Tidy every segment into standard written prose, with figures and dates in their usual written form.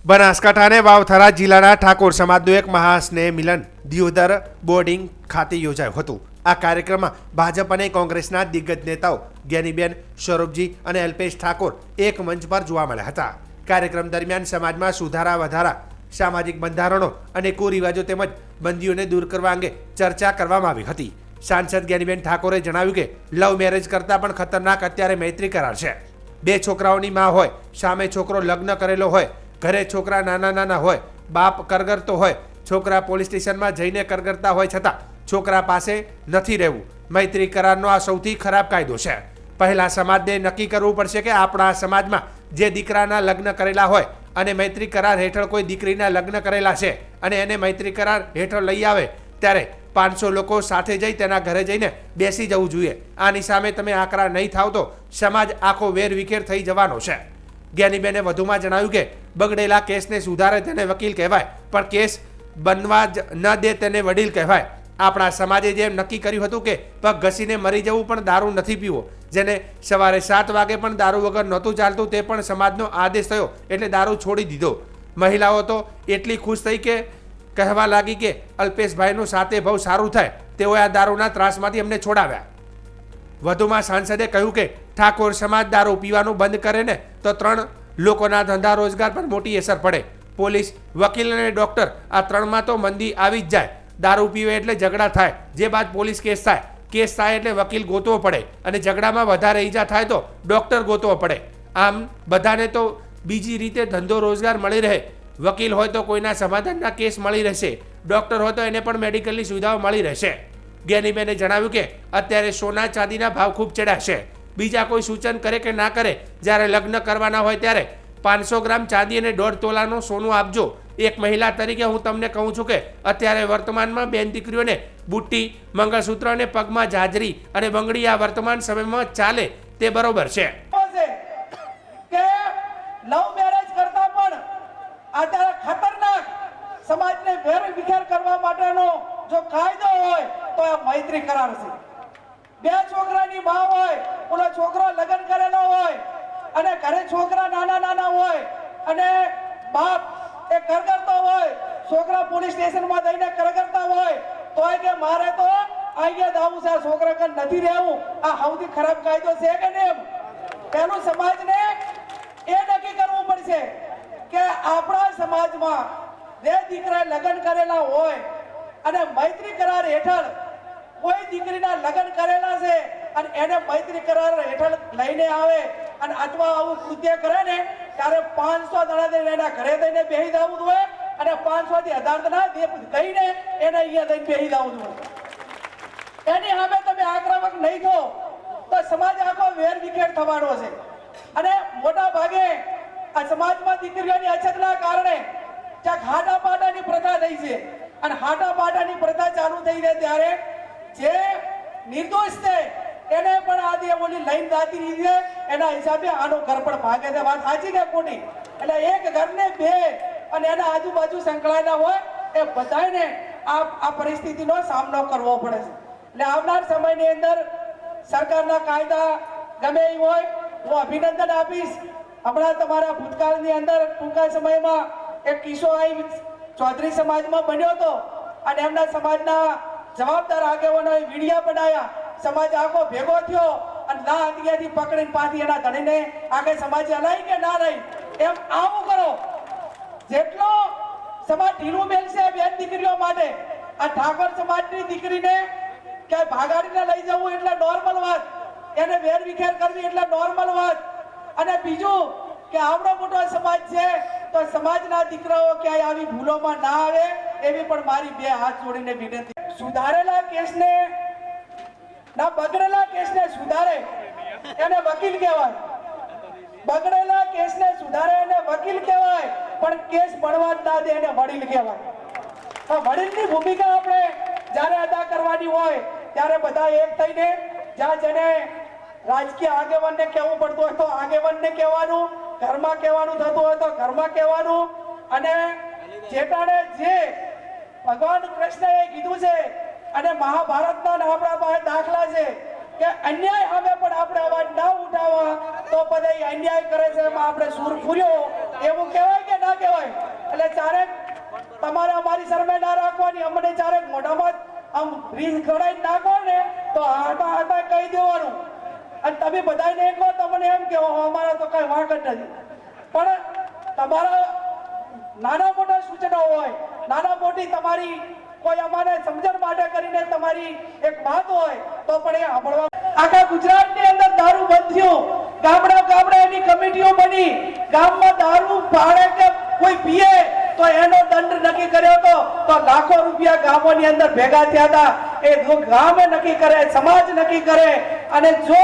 બનાસકાંઠા વાવથરા જિલ્લાના ઠાકોર સમાજનું એક મહાસ્નેહ મિલન દિયોદર બોર્ડિંગ ખાતે યોજાયું હતું। આ કાર્યક્રમમાં ભાજપ અને કોંગ્રેસના દિગ્ગજ નેતાઓ જ્ઞાનીબેન સ્વરૂપજી અને અલ્પેશ ઠાકોર એક મંચ પર જોવા મળ્યા હતા। કાર્યક્રમ દરમિયાન સમાજમાં સુધારા વધારા, સામાજિક બંધારણો અને કુરિવાજો તેમજ બંદીઓને દૂર કરવા અંગે ચર્ચા કરવામાં આવી હતી। સાંસદ જ્ઞાનીબેન ઠાકોરે જણાવ્યું કે લવ મેરેજ કરતાં પણ ખતરનાક અત્યારે મૈત્રી કરાર છે। બે છોકરાઓની માં હોય, સામે છોકરો લગ્ન કરેલો હોય, ઘરે છોકરા નાના નાના હોય, બાપ કરગરતો હોય, છોકરા પોલીસ સ્ટેશનમાં જઈને કરગરતા હોય છતાં છોકરા પાસે નથી રહેવું। મૈત્રી કરારનો આ સૌથી ખરાબ કાયદો છે। પહેલા સમાજને નક્કી કરવું પડશે કે આપણા સમાજમાં જે દીકરાના લગ્ન કરેલા હોય અને મૈત્રી કરાર હેઠળ કોઈ દીકરીના લગ્ન કરેલા છે અને એને મૈત્રી કરાર હેઠળ લઈ આવે ત્યારે 500 લોકો સાથે જઈ તેના ઘરે જઈને બેસી જવું જોઈએ। આની સામે તમે આકરા નહીં થાવ તો સમાજ આખો વેરવિખેર થઈ જવાનો છે। જ્ઞાનીબેને વધુમાં જણાવ્યું કે બગડેલા કેસને સુધારે તેને વકીલ કહેવાય, પણ કેસ બનવા જ ન દે તેને વડીલ કહેવાય। આપણા સમાજે જેમ નક્કી કર્યું હતું કે પગ ઘસીને મરી જવું પણ દારૂ નથી પીવો, જેને સવારે 7 વાગે પણ દારૂ વગર નહોતું ચાલતું તે પણ સમાજનો આદેશ થયો એટલે દારૂ છોડી દીધો। મહિલાઓ તો એટલી ખુશ થઈ કે કહેવા લાગી કે અલ્પેશભાઈનું સાથે બહુ સારું થાય, તેઓએ આ દારૂના ત્રાસમાંથી અમને છોડાવ્યા। વધુમાં સાંસદે કહ્યું કે ઠાકોર સમાજ દારૂ પીવાનું બંધ કરે ને તો 3 લોકોના ધંધા રોજગાર પર મોટી અસર પડે। પોલીસ, વકીલ અને ડોક્ટર આ 3માં તો મંદી આવી જ જાય। દારૂ પીવે એટલે ઝઘડા થાય, જે બાદ પોલીસ કેસ થાય, કેસ થાય એટલે વકીલ ગોતવો પડે અને ઝઘડામાં વધારે ઈજા થાય તો ડોક્ટર ગોતવો પડે। આમ બધાને તો બીજી રીતે ધંધો રોજગાર મળી રહે। વકીલ હોય તો કોઈના સમાધાનના કેસ મળી રહેશે, ડોક્ટર હોય તો એને પણ મેડિકલની સુવિધાઓ મળી રહેશે। જ્ઞાનીબેને જણાવ્યું કે અત્યારે સોના ચાંદીના ભાવ ખૂબ ચડ્યા છે। બીજા કોઈ સૂચન કરે કે ના કરે, જ્યારે લગ્ન કરવાના હોય ત્યારે 500 ગ્રામ ચાંદી અને 1.5 તોલાનું સોનું આપજો। એક મહિલા તરીકે હું તમને કહું છું કે અત્યારે વર્તમાનમાં બેન દીકરીઓને બુટ્ટી, મંગળસૂત્ર અને પગમાં જાજરી અને બંગડી આ વર્તમાન સમયમાં ચાલે તે બરોબર છે। લવ મેરેજ કરતા પણ અત્યારે ખતરનાક સમાજને વેરવિખેર કરવા માટેનો જો કાયદો હોય તો આ મૈત્રી કરાર છે। બે છોકરાની માં હોય, ઓલો છોકરો લગ્ન કરેલો હોય અને ઘરે છોકરા નાના નાના હોય અને બાપ એ કરગરતો હોય, છોકરા પોલીસ સ્ટેશનમાં જઈને કરગરતા હોય તોય કે મારે તો અહીંયા દાવું છે, છોકરા કન નથી રહેવું। આ સૌથી ખરાબ કાયદો છે કે નહીં? પેલું સમાજને એ નક્કી કરવું પડશે કે આપણા સમાજમાં જે દીકરાએ લગ્ન કરેલા હોય અને મૈત્રી કરાર હેઠળ કોઈ દીકરીના લગ્ન કરેલા છે અને એને મૈત્રી કરાર હેઠળ લઈને આવે અને અથવા આવું કૃત્ય કરે ને ત્યારે 500 દડા દઈને એના ઘરે દઈને બેહી જવું જોઈએ અને 500 થી 1000 દડા દઈને એને અહીંયા દઈને બેહી જવું જોઈએ। એની સામે તમે આક્રમક નહીં થો તો સમાજ આખો વેરવિખેર થવાનો છે અને મોટા ભાગે આ સમાજમાં દીકરીઓની અછતના કારણે જ્યાં હાડાપાડાની પ્રથા થઈ છે અને હાડાપાડાની પ્રથા ચાલુ થઈ છે ત્યારે જે નિર્દોષ છે એને પણ આદિ ઓલી લાઈન દાતી રીતે એના હિસાબે આનો ઘર પણ ભાગે છે। વાત સાચી કે ખોટી? એટલે એક ઘરને બે અને એના આજુબાજુ સંકળાયેલા હોય એ બધાને આ પરિસ્થિતિનો સામનો કરવો પડે છે। એટલે આવનાર સમયની અંદર સરકારના કાયદા ગમે એ હોય હું અભિનંદન આપીશ। હમણાં તમારા ભૂતકાળની અંદર ટૂંકા સમયમાં એક કિસ્સો આવી ચૌધરી સમાજમાં બન્યો હતો અને એમના સમાજના જવાબદાર આગેવાનોએ વિડિયા બનાવ્યા, સમાજ આખો ભેગો થયો અને ના હથિયારથી પકડીને પાછી એના ધણીને આગળ સમાજે હલાઈ કે ના રહી એમ આવું કરો। જેટલો સમાજ ઢીલું મેલશે બેન દીકરીઓ માટે, આ ઠાકોર સમાજની દીકરીને ક્યાંય ભાગાડીને લઈ જવું એટલે નોર્મલ વાત, એને વેરવિખેર કરવી એટલે નોર્મલ વાત। અને બીજું કે આવડો મોટો સમાજ છે તો સમાજના દીકરાઓ ક્યાંય આવી ભૂલોમાં ના આવે એવી પણ મારી 2 હાથ જોડીને વિનંતી। સુધારેલા કેસને ના બગડેલા કેસને સુધારે એને વકીલ કહેવાય, બગડેલા કેસને સુધારે એને વકીલ કહેવાય, પણ કેસ બનવા ના દે એને વડીલ કહેવાય। વડીલની ભૂમિકા આપણે જ્યારે અદા કરવાની હોય ત્યારે બધા એક થઈને જ્યાં જેને રાજકીય આગેવાનને કહેવું પડતું હોય તો આગેવાનને કહેવાનું, ઘરમાં કહેવાનું થતું હોય તો ઘરમાં કહેવાનું અને જેટાણે જે ભગવાન કૃષ્ણએ કીધું છે અને મહાભારતના આપણા પાસે દાખલા છે કે અન્યાય સામે પણ આપણે અવાજ ના ઉઠાવવા તો બધા અન્યાય કરે છે એમાં આપણે સૂર ફૂર્યો એવું કહેવાય કે ના કહેવાય? રીસ ઘડાઈ નાખો ને તો હાટા હાટા કહી દેવાનું. અને તમે બધાને કહો તમને એમ કે અમારા તો કઈ વાંક જ નથી. પણ તમારા નાના મોટા સૂચનો હોય, નાના મોટી તમારી કોઈ અમારે સમજણ માટે કરીને તમારી એક વાત હોય તો પણ એ સાંભળવા. આખા ગુજરાતની અંદર દારૂ બંધ થયું. ગામડા એની કમિટીઓ બની. ગામમાં દારૂ પાડે કે કોઈ પીએ તો એનો દંડ નક્કી કર્યો તો લાખો રૂપિયા ગામોની અંદર ભેગા થયા હતા. એ ગામે નક્કી કરે, સમાજ નક્કી કરે, અને જો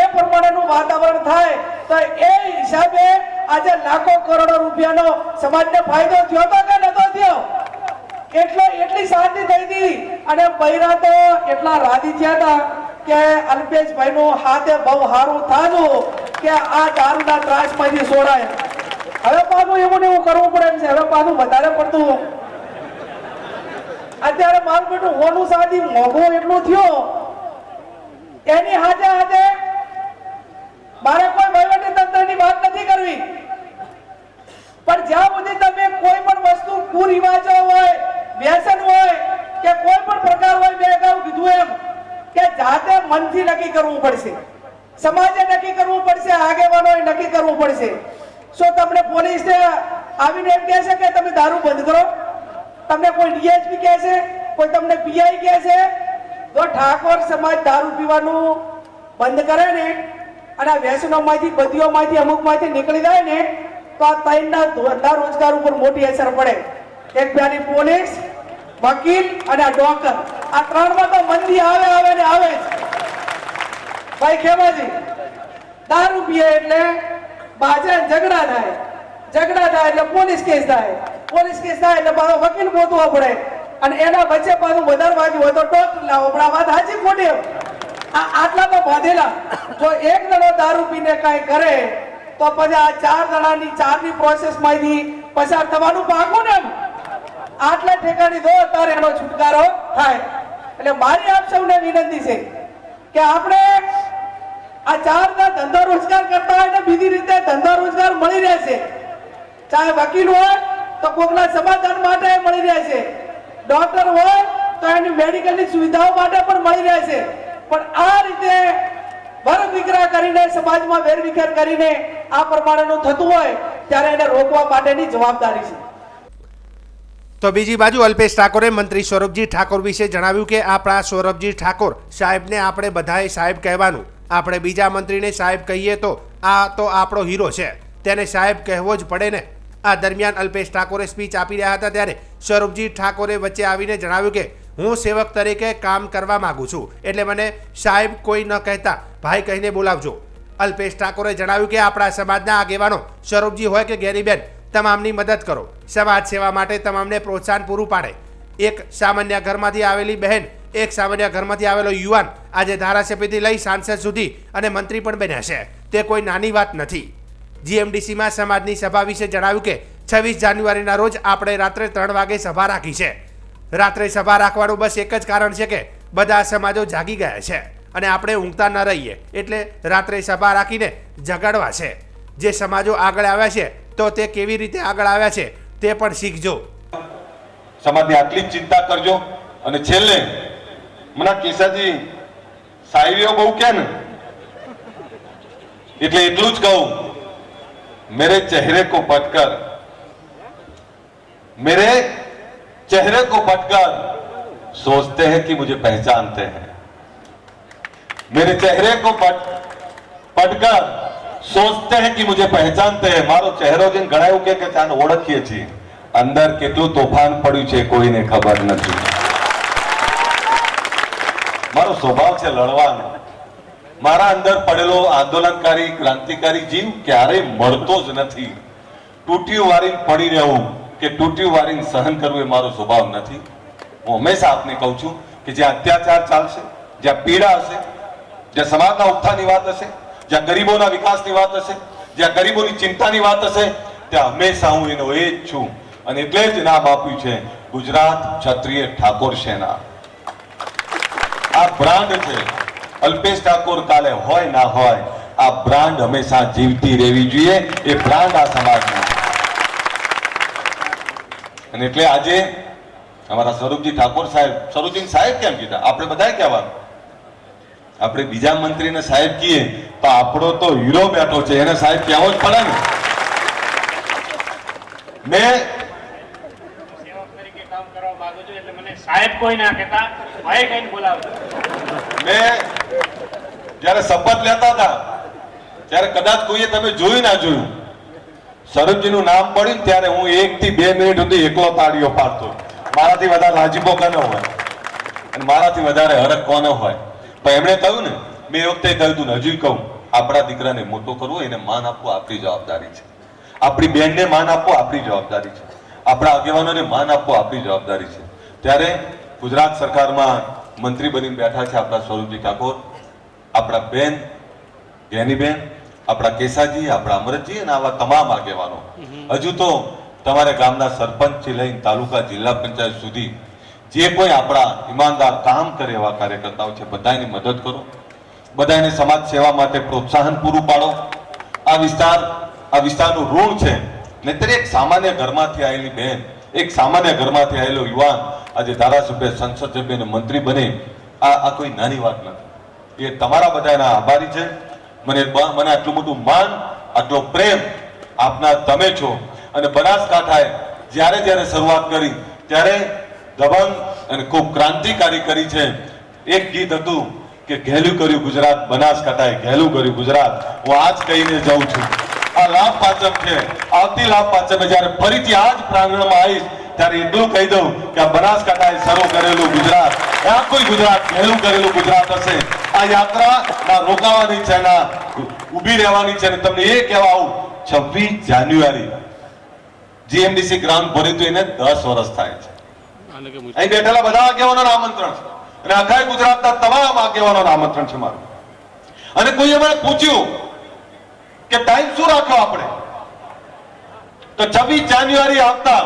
એ પ્રમાણેનું વાતાવરણ થાય તો એ હિસાબે આજે લાખો કરોડો રૂપિયાનો સમાજને ફાયદો થયો તો કે નતો થયો? એટલી શાંતિ થઈ હતી. અને બૈરા તો એટલા રાજી થયા હતા કે અલ્પેશભાઈ નું હાથે બહુ સારું થાજું કે આ દારૂના ત્રાસમાંથી છોડાય. હવે પાછું એવું ને એવું કરવું પડે છે. હવે પાછું વધારે પડતું અત્યારે મારું બેટું હોનું સાદી મોંઘું એટલું થયું. એની હાથે મારે કોઈ વહીવટી તંત્રની વાત નથી કરવી, પણ જ્યાં સુધી તમે કોઈ પણ વસ્તુ કુરિવાજો હોય, વ્યસન હોય કે કોઈ પણ પ્રકાર હોય, મેં અગાઉ કીધું એમ કે જાતે મનથી નક્કી કરવું પડશે, સમાજે નક્કી કરવું પડશે, આગેવાનોએ નક્કી કરવું પડશે. શું તમને પોલીસ આવીને એમ કહે છે કે તમે દારૂ બંધ કરો? તમને કોઈ ડીએસપી કહે છે? કોઈ તમને પીઆઈ કહે છે? જો ઠાકોર સમાજ દારૂ પીવાનું બંધ કરે ને અને આ વ્યસનોમાંથી, બધીઓમાંથી, અમુકમાંથી નીકળી જાય ને તો આ ત્રણના ધંધા રોજગાર ઉપર મોટી અસર પડે. એક પેલી પોલીસ, વકીલ અને આ ડોક્ટર, આ ત્રણમાં તો મંદી આવે ને આવે જ. ભાઈ ખેમાજી, દારૂ પીએ એટલે બાજે ઝઘડા થાય એટલે પોલીસ કેસ થાય એટલે પાછો વકીલ ગોતવો પડે, અને એના વચ્ચે પાછું વધારે વાગ્યું હોય તો ડોક્ટર લાવો. પણ આ વાત સાચી ખોટી? આટલા તો બાંધેલા. જો એક જણો દારૂ પીને કાંઈ કરે તો પછી આ ચારની પ્રોસેસમાંથી પસાર થવાનું પાકું ને. આટલા ઠેકાણી દો ત્યારે એનો છુટકારો થાય. એટલે મારી આપ સૌને વિનંતી છે કે આપણે આ ચારના ધંધો રોજગાર કરતા હોય ને બીજી રીતે ધંધો રોજગાર મળી રહેશે. ચાહે વકીલ હોય તો કોકના સમાધાન માટે મળી રહેશે, ડોક્ટર હોય તો એની મેડિકલની સુવિધાઓ માટે પણ મળી રહેશે. પણ આ રીતે વરવિખેર કરીને, સમાજમાં વેરવિખેર કરીને આ પ્રમાણેનું થતું હોય ત્યારે એને રોકવા માટેની જવાબદારી છે. તો બીજી બાજુ અલ્પેશ ઠાકોરે મંત્રી સૌરભજી ઠાકોર વિશે જણાવ્યું કે આપણા સૌરભજી ઠાકોર સાહેબને આપણે બધાએ સાહેબ કહેવાનું. આપણે બીજા મંત્રીને સાહેબ કહીએ તો આ તો આપણો હીરો છે, તેને સાહેબ કહેવો જ પડે ને. આ દરમિયાન અલ્પેશ ઠાકોરે સ્પીચ આપી રહ્યા હતા ત્યારે સૌરભજી ઠાકોરે વચ્ચે આવીને જણાવ્યું કે હું સેવક તરીકે કામ કરવા માંગુ છું, એટલે મને સાહેબ કોઈ ન કહેતા ભાઈ કહીને બોલાવજો. અલ્પેશ ઠાકોરે જણાવ્યું કે આપણા સમાજના આગેવાનો સૌરભજી હોય કે ગેરીબેન, તમામની મદદ કરો, સમાજ સેવા માટે તમામને પ્રોત્સાહન પૂરું પાડે. એક સામાન્ય ઘરમાંથી આવેલી બહેન, એક સામાન્ય ઘરમાંથી આવેલો યુવાન આજે ધારાસભ્યથી લઈ સાંસદ સુધી અને મંત્રી પણ બન્યા છે, તે કોઈ નાની વાત નથી. જીએમડીસીમાં સમાજની સભા વિશે જણાવ્યું કે 26 જાન્યુઆરીના રોજ આપણે રાત્રે 3 વાગે સભા રાખી છે. રાત્રે સભા રાખવાનું બસ એક જ કારણ છે કે બધા સમાજો જાગી ગયા છે અને આપણે ઊંઘતા ન રહીએ, એટલે રાત્રે સભા રાખીને જગાડવા છે. જે સમાજો આગળ આવ્યા છે તો તે કેવી રીતે આગળ આવ્યા છે તે પણ શીખજો. સમાજની આટલી ચિંતા કરજો. અને છેલ્લે મને કેસાજી શાયરીઓ બહુ કે ને, એટલે એટલું જ કહું, मेरे चेहरे को पटकर सोचते हैं कि मुझे पहचानते हैं. मेरे चेहरे को पटकर सोचते हैं कि मुझे पहचानते हैं. મારો ચહેરો જેને ગણાયું કે ચાને ઓળખીએ છીએ, અંદર કેટલું તોફાન પડ્યું છે કોઈને ખબર નથી. મારો સ્વભાવ છે લડવાનો. મારા અંદર પડેલો આંદોલનકારી, ક્રાંતિકારી જીવ ક્યારેય મળતો જ નથી. તૂટ્યું વારીને પડી રહેવું કે તૂટ્યું વારીને સહન કરવું એ મારો સ્વભાવ નથી. હું હંમેશા આપને કહું છું કે જ્યાં અત્યાચાર ચાલશે, જ્યાં પીડા હશે, જ્યાં સમાજના ઉત્થાનની વાત હશે, જ્યાં ગરીબોના વિકાસની વાત હશે, જ્યાં ગરીબોની ચિંતાની વાત હશે, ત્યાં હંમેશા હું એનો એ જ છું. અને એટલે જ નામ આપ્યું છે ગુજરાત ક્ષત્રિય ઠાકોર સેના. આ બ્રાન્ડ છે. અલ્પેશ ઠાકોર કાલે હોય ના હોય, આ બ્રાન્ડ હંમેશા જીવતી રહેવી જોઈએ. એ બ્રાન્ડ આ સમાજનો. અને એટલે આજે અમારા સ્વરૂપજી ઠાકોર સાહેબ, સ્વરૂપજી સાહેબ કેમ કીધા? આપણે બધાએ કહેવાનું. આપણે બીજા મંત્રીને સાહેબ કહીએ તો આપણો તો હીરો બેઠો છે, એને સાહેબ કહેવો જ પડે ને. મેં સેવક તરીકે કામ કરવા માંગુ છું, એટલે મને સાહેબ કોઈ ના કહેતા, ભાઈ કહીને બોલાવતા. મેં જ્યારે શપથ લેતા હતા ત્યારે કદાચ કોઈએ તમે જોયું ના જોયું, સ્વરૂપજીનું નામ પડ્યું ને ત્યારે હું 1 થી 2 મિનિટ સુધી એકલો તાળીઓ પાડતો. મારાથી વધારે રાજીપો કોને હોય અને મારાથી વધારે હરખ કોને હોય? પણ એમણે કહ્યું ને, મેં એ વખતે કહ્યું હતું ને હજુ કહું, આપણા દીકરાને મોટો કરવો, એને માન આપવું આપણી જવાબદારી છે. આપણી બેનને માન આપવું આપણી જવાબદારી છે. આપણા આગેવાનોને માન આપવું આપણી જવાબદારી છે. ત્યારે ગુજરાત સરકારમાં મંત્રી બનીને બેઠા છે આપણા સ્વરૂપજી ઠાકોર, આપણા બેન જ્ઞાનીબેન, આપણા કેસાજી, આપણા અમરતજી અને આવા તમામ આગેવાનો. હજુ તો તમારે ગામના સરપંચથી લઈને તાલુકા જિલ્લા પંચાયત સુધી જે કોઈ આપણા ઈમાનદાર કામ કરે એવા કાર્યકર્તાઓ છે, બધાની મદદ કરો, બધાને સમાજ સેવા માટે પ્રોત્સાહન પૂરું પાડો. આ વિસ્તારનું ઋણ છે. નહીતર એક સામાન્ય ઘરમાંથી આવેલી બેન, એક સામાન્ય ઘરમાંથી આવેલો યુવાન આજે ધારાસભ્ય, સંસદ સભ્ય અને મંત્રી બને, આ કોઈ નાની વાત નથી. એ તમારા બધાના આભારી છે. મને આટલું મોટું માન, આટલો પ્રેમ આપના તમે છો. અને બનાસકાંઠાએ જ્યારે શરૂઆત કરી ત્યારે દબંગ અને ખૂબ ક્રાંતિકારી કરી છે. એક ગીત હતું કે ઘેલું કર્યું ગુજરાત, બનાસકાંઠાએ ઘેલું કર્યું ગુજરાત. હું આજ કહીને જાઉં છું, આ લાભ પાંચમ છે. આવતી લાભ પાંચમે જ્યારે ફરીથી આ જ પ્રાંગણમાં આવીશ ત્યારે એટલું કહી દઉં કે આ બનાસકાંઠાએ શરૂ કરેલું ગુજરાત, આ કોઈ ગુજરાત ઘેલું કરેલું ગુજરાત હશે. આ યાત્રા ના રોકાવાની છે, ના ઊભી રહેવાની છે. અને તમને એ કહેવા આવું, 26 જાન્યુઆરી જીએમડીસી ગ્રાઉન્ડ ભર્યું હતું, એને 10 વર્ષ થાય છે. અહીં બેઠેલા બધા આગેવાનોનું આમંત્રણ છે અને આખા ગુજરાતના તમામ આગેવાનોનું આમંત્રણ છે મારું. અને કોઈએ મને પૂછ્યું કે ટાઈમ શું રાખ્યો આપણે, તો 26 જાન્યુઆરી આવતા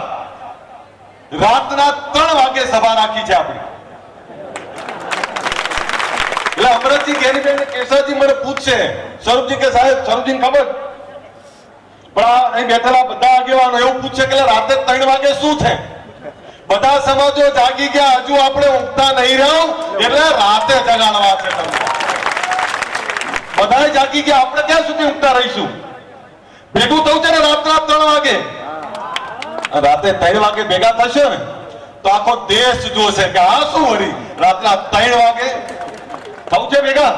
રાતના 3 વાગે સભા રાખી છે આપણે. એટલે અમરતજી, જ્ઞાનીબેન ને કેશવજી મને પૂછશે, સ્વરૂપજી કે સાહેબ, સ્વરૂપજીને ખબર, પણ અહીં બેઠેલા બધા આગેવાનો એવું પૂછે કે રાતે 3 વાગે શું છે? બધા સમાજો જાગી ગયા, હજુ આપણે ઊંઘતા નહીં રહ્યું, એટલે રાતે જગાડવા છે તમને. બધા જાગી ગયા, આપણે ક્યાં સુધી ઊંઘતા રહીશું? ભેગું થવું છે ને રાતના 3 વાગે. રાતે 3 વાગે ભેગા થશે ને તો આખો દેશ જોશે કે આ શું વળી રાતના 3 વાગે થવું છે ભેગા.